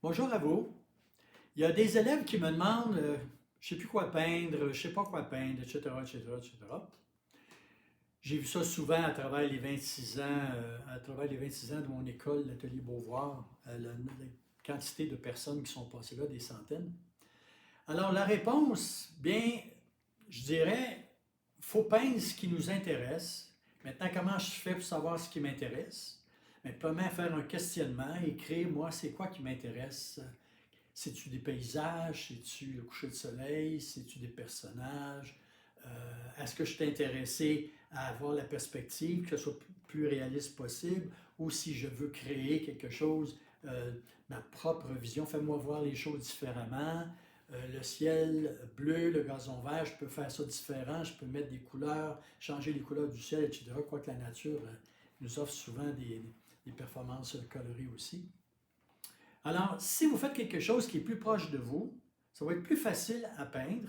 Bonjour à vous. Il y a des élèves qui me demandent, je ne sais plus quoi peindre, je ne sais pas quoi peindre, etc., etc., etc. J'ai vu ça souvent à travers les 26 ans, de mon école, l'atelier Beauvoir, la quantité de personnes qui sont passées là, des centaines. Alors la réponse, bien, je dirais, il faut peindre ce qui nous intéresse. Maintenant, comment je fais pour savoir ce qui m'intéresse? Mais comment faire un questionnement, écrire, moi, c'est quoi qui m'intéresse? C'est-tu des paysages? C'est-tu le coucher de soleil? C'est-tu des personnages? Est-ce que je suis intéressé à avoir la perspective, que ce soit plus réaliste possible, ou si je veux créer quelque chose, ma propre vision, fais-moi voir les choses différemment. Le ciel bleu, le gazon vert, je peux faire ça différent, je peux mettre des couleurs, changer les couleurs du ciel, etc. Quoique la nature nous offre souvent des performances colorées aussi. Alors, si vous faites quelque chose qui est plus proche de vous, ça va être plus facile à peindre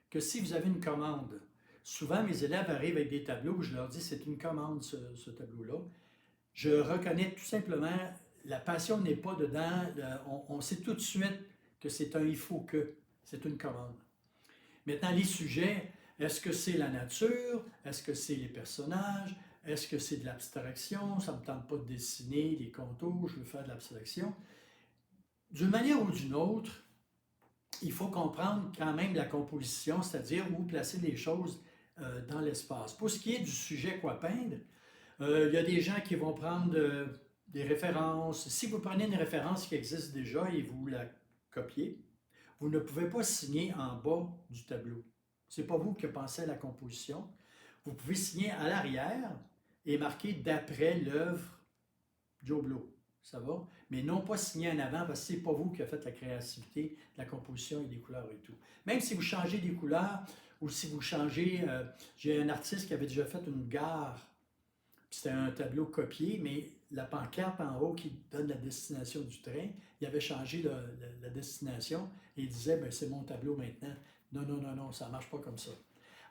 que si vous avez une commande. Souvent, mes élèves arrivent avec des tableaux où je leur dis c'est une commande, ce tableau-là. Je reconnais tout simplement, la passion n'est pas dedans, on sait tout de suite que c'est un il faut que, c'est une commande. Maintenant, les sujets, est-ce que c'est la nature? Est-ce que c'est les personnages? Est-ce que c'est de l'abstraction? Ça ne me tente pas de dessiner des contours, je veux faire de l'abstraction. D'une manière ou d'une autre, il faut comprendre quand même la composition, c'est-à-dire où placer les choses dans l'espace. Pour ce qui est du sujet quoi peindre, il y a des gens qui vont prendre des références. Si vous prenez une référence qui existe déjà et vous la copiez, vous ne pouvez pas signer en bas du tableau. Ce n'est pas vous qui pensez à la composition. Vous pouvez signer à l'arrière et marquer d'après l'œuvre Joe Blow. Ça va? Mais non pas signer en avant parce que c'est pas vous qui avez fait la créativité, la composition et des couleurs et tout. Même si vous changez des couleurs ou si vous changez, j'ai un artiste qui avait déjà fait une gare, c'était un tableau copié, mais la pancarte en haut qui donne la destination du train, il avait changé la destination et il disait, ben, c'est mon tableau maintenant. Non, non, non, non, ça ne marche pas comme ça.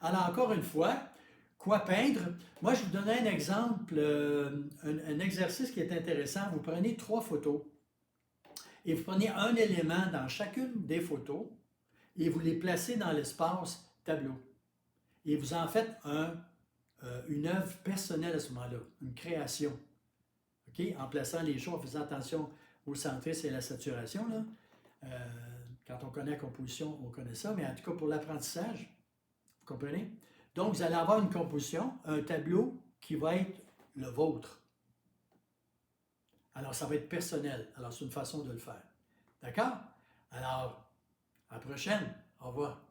Alors, encore une fois, quoi peindre? Moi, je vous donne un exemple, un exercice qui est intéressant. Vous prenez 3 photos et vous prenez un élément dans chacune des photos et vous les placez dans l'espace tableau. Et vous en faites une œuvre personnelle à ce moment-là, une création. Okay? En plaçant les choses, en faisant attention au centrisme et à la saturation. Là. Quand on connaît la composition, on connaît ça, mais en tout cas pour l'apprentissage, vous comprenez? Donc, vous allez avoir une composition, un tableau qui va être le vôtre. Alors, ça va être personnel. Alors, c'est une façon de le faire. D'accord? Alors, à la prochaine. Au revoir.